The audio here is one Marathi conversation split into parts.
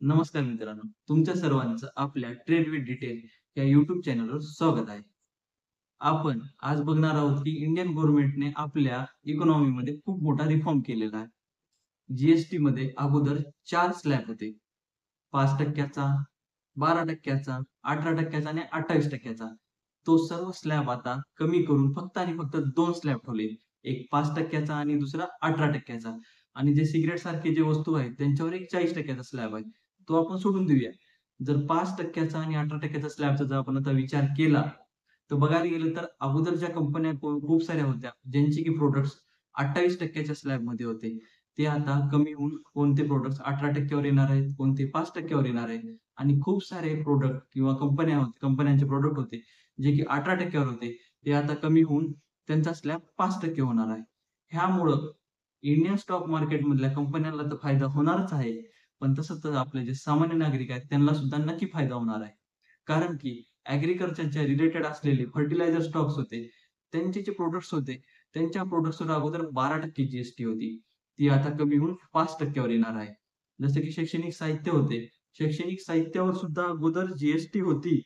नमस्कार मित्रांनो, तुमच्या सर्वांचं आपल्या ट्रेड विथ डिटेल या YouTube चॅनलवर स्वागत आहे. आपण आज बघणार आहोत की इंडियन गव्हर्नमेंटने आपल्या इकॉनॉमीमध्ये खूप मोठा रिफॉर्म केलेला आहे. जी-एस-टीमध्ये अगोदर 4 स्लॅब होते. 5% 12% 18% आणि 28%. तो सर्व स्लॅब आता कमी करून फक्त आणि फक्त 2 स्लॅब ठेवले. एक 5% आणि दुसरा 18% आणि जे सिगारेट सारखे जे वस्तू आहेत त्यांच्यावर एक 40% स्लॅब आहे. तो आपण सोडून देऊया. जर 5% आणि 18% स्लॅबचा जर आपण आता विचार केला, तर बघायला गेलं तर अगोदर ज्या कंपन्या खूप साऱ्या होत्या, ज्यांचे की प्रॉडक्ट्स 28% च्या स्लॅबमध्ये होते. ते आता कमी होऊन कोणते प्रॉडक्ट्स 18% वर येणार आहेत, कोणते 5% वर येणार आहेत आणि खूप सारे प्रॉडक्ट किंवा कंपन्यांचे प्रॉडक्ट होते, जे की 18% वर होते. ते आता कमी होऊन त्यांचा स्लॅब 5% होणार आहे. ह्यामुळं इंडियन स्टॉक मार्केटमधल्या कंपन्यांना तर फायदा होणारच आहे. पण तसंच आपले जे सामान्य नागरिक आहेत त्यांना सुद्धा नक्की फायदा होणार आहे. कारण की ॲग्रीकल्चरच्या रिलेटेड असलेले फर्टिलायझर स्टॉक्स होते. त्यांचे जे प्रॉडक्ट्स होते, त्यांच्या प्रॉडक्ट्सवर अगोदर 12% जी होती. ती आता कमी होऊन 5% वर येणार आहे. जसं की शैक्षणिक साहित्य होते. शैक्षणिक साहित्यावर सुद्धा अगोदर जी होती.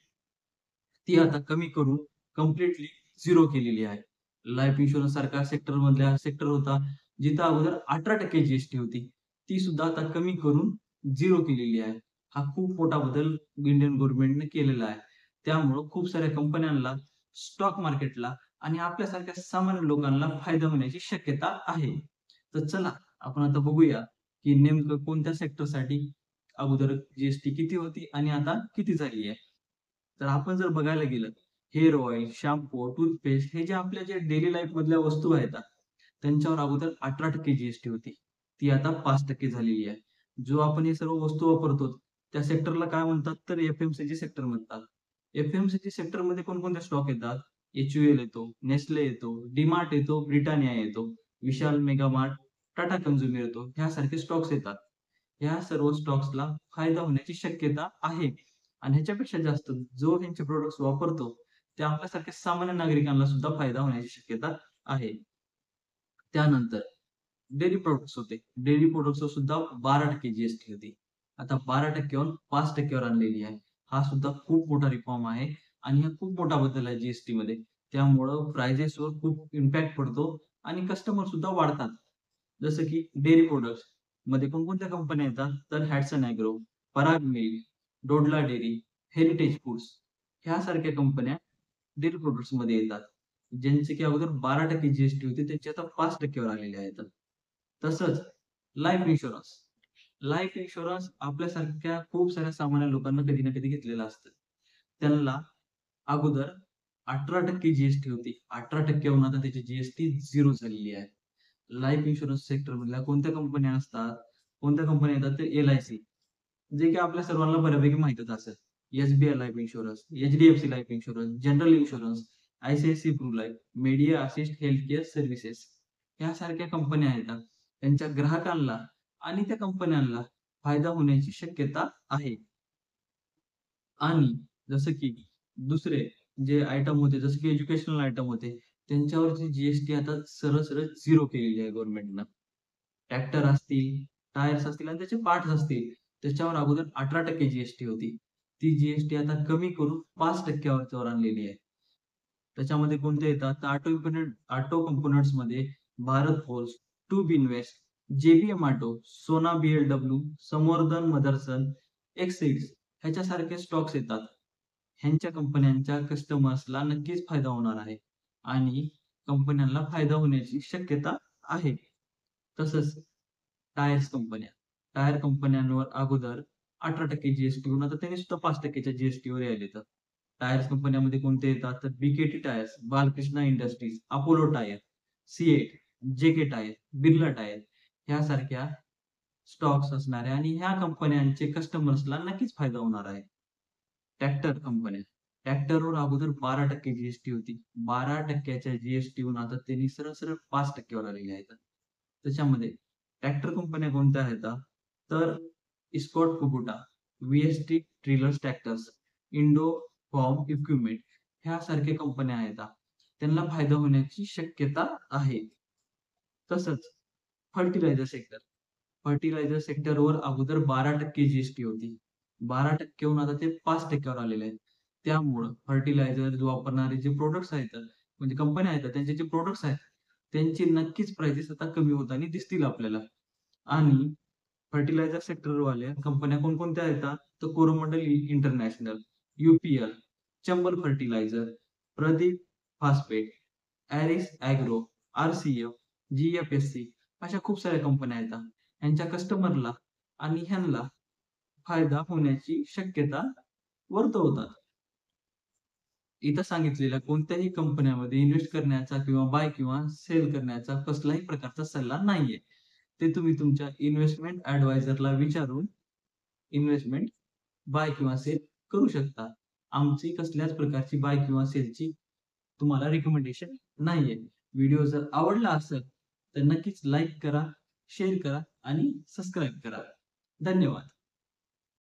ती आता कमी करून कंप्लीटली झिरो केलेली आहे. लाईफ इन्शुरन्स सारखा सेक्टर होता, जिथं अगोदर 18% जी होती. ती सुद्धा आता कमी करून झिरो केलेली आहे. हा खूप मोठा बदल इंडियन गव्हर्नमेंटने केलेला आहे. त्यामुळं खूप साऱ्या कंपन्यांना, स्टॉक मार्केटला आणि आपल्यासारख्या सामान्य लोकांना फायदा होण्याची शक्यता आहे. तर चला आपण आता बघूया, की नेमकं कोणत्या सेक्टरसाठी अगोदर जी किती होती आणि आता किती झाली आहे. तर आपण जर बघायला गेलं, हेअर ऑइल, शॅम्पू, टूथपेस्ट हे जे आपल्या जे डेली लाईफमधल्या वस्तू आहेत ना, त्यांच्यावर अगोदर 18% जी होती. ती आता 5% झालेली आहे. जो आपण हे सर्व वस्तू वापरतो, त्या सेक्टरला काय म्हणतात तर एफ-एम-सी-जी सेक्टर म्हणतात. एफ-एम-सी-जी सेक्टरमध्ये कोणकोणते स्टॉक येतात? एच-यू-एल येतो, नेस्ले येतो, डी-मार्ट येतो, ब्रिटानिया येतो, विशाल मेगा मार्ट, टाटा कन्झ्युमर येतो. ह्यासारखे स्टॉक्स येतात. ह्या सर्व स्टॉक्सला फायदा होण्याची शक्यता आहे. आणि ह्याच्यापेक्षा जास्त जो ह्यांचे प्रॉडक्ट्स वापरतो, ते आपल्यासारख्या सामान्य नागरिकांना सुद्धा फायदा होण्याची शक्यता आहे. त्यानंतर डेअरी प्रॉडक्ट्स होते. डेअरी प्रॉडक्ट्सवर सुद्धा 12% जी होती. आता 12% वरून 5% वर आणलेली आहे. हा सुद्धा खूप मोठा रिफॉर्म आहे आणि हा खूप मोठा बदल आहे जी त्यामुळं प्राइजेसवर खूप इम्पॅक्ट पडतो आणि कस्टमर सुद्धा वाढतात. जसं की डेअरी प्रॉडक्ट्स मध्ये कोणकोणत्या कंपन्या येतात, तर Hatsun Agro, Parag Milk, Dodla Dairy, Heritage Foods ह्यासारख्या कंपन्या डेअरी प्रॉडक्ट्समध्ये येतात. ज्यांचे की अगोदर 12% जी होती, त्यांची आता 5% वर आलेले आहेत. तसंच लाईफ इन्शुरन्स. लाईफ इन्शुरन्स आपल्यासारख्या खूप साऱ्या सामान्य लोकांना कधी ना कधी घेतलेलं असतं. त्यांना अगोदर 18% जी होती. 18% वरून आता त्याची जी-एस-टी झिरो झालेली आहे. लाईफ इन्शुरन्स सेक्टरमधल्या कोणत्या कंपन्या असतात? कोणत्या कंपन्या येतात? तर एल-आय-सी जे की आपल्या सर्वांना बऱ्यापैकी माहीतच असेल. SBI Life Insurance, HDFC Life Insurance, general insurance, ICICI Pru Life, Medi Assist Healthcare Services यासारख्या कंपन्या आहेत. त्यांच्या ग्राहकांना आणि त्या कंपन्यांना फायदा होण्याची शक्यता आहे. आणि जसं की दुसरे जे आयटम होते, जसं की एज्युकेशनल आयटम होते, त्यांच्यावरची जी आता सरळ-सरळ झिरो केलेली आहे गव्हर्नमेंटनं. ट्रॅक्टर असतील, टायर्स असतील आणि त्याचे पार्ट्स असतील, त्याच्यावर अगोदर 18% जी होती. ती जी आता कमी करून 5% वर आणलेली आहे. त्याच्यामध्ये कोणते येतात? तर ऑटो कंपोनंट्समध्ये Bharat Forge, Tube Invest, JBM Auto, Sona BLW, संवर्धन मदरसन, एक्सिड्स ह्याच्यासारखे स्टॉक्स येतात. ह्यांच्या कंपन्यांच्या कस्टमर्सला नक्कीच फायदा होणार आहे आणि कंपन्यांना फायदा होण्याची शक्यता आहे. तसंच टायर्स कंपन्या. टायर कंपन्यांवर अगोदर 18% होऊन आता त्यांनी सुद्धा 5% च्या जी-एस-टीवर यायलेत. टायर्स कंपन्यामध्ये कोणते येतात? तर B Tyres, Balkrishna Industries, Apollo Tyre, CEAT, J Tyre, Birla Tyre ह्यासारख्या स्टॉक्स असणाऱ्या आणि ह्या कंपन्यांचे कस्टमर्सला नक्कीच फायदा होणार आहे. ट्रॅक्टर कंपन्या. ट्रॅक्टरवर अगोदर 12% जी होती. 12% च्या जी-एस-टीहून आता त्यांनी सरळ-सरळ 5% वर आलेले आहेत. त्याच्यामध्ये ट्रॅक्टर कंपन्या कोणत्या आहेत? तर Escorts Kubota, VST Trailers Tractors, Indo Farm Equipment ह्यासारख्या कंपन्या आहेत. त्यांना फायदा होण्याची शक्यता आहे. तसंच फर्टिलायझर सेक्टर. फर्टिलायझर सेक्टरवर अगोदर 12% जीएसटी होती. 12% आता ते 5% आलेले आहेत. त्यामुळं फर्टिलायझर वापरणारे जे प्रॉडक्ट्स आहेत, म्हणजे कंपन्या आहेत, त्यांचे जे प्रॉडक्ट्स आहेत, त्यांची नक्कीच प्राइसेस आता कमी होताना दिसतील आपल्याला. आणि फर्टिलायझर सेक्टरवाल्या कंपन्या कोणकोणत्या आहेत? तर Coromandel International, UPL, Chambal Fertiliser, Pradeep Phosphate, Aries Agro, RCF, GFSC अशा खूप साऱ्या कंपन्या आहेत. ह्यांच्या कस्टमरला आणि ह्यांना फायदा होण्याची शक्यता वर्तवतात. इथं सांगितलेल्या कोणत्याही कंपन्यामध्ये इन्व्हेस्ट करण्याचा किंवा बाय किंवा सेल करण्याचा कसलाही प्रकारचा सल्ला नाहीये. ते तुम्ही तुमच्या इन्व्हेस्टमेंट ॲडवायझरला विचारून इन्व्हेस्टमेंट बाय किंवा सेल करू शकता. आमची कसल्याच प्रकारची बाय किंवा सेलची तुम्हाला रिकमेंडेशन नाहीये. व्हिडिओ जर आवडला असेल तर नक्कीच लाईक करा, शेअर करा आणि सबस्क्राईब करा. धन्यवाद.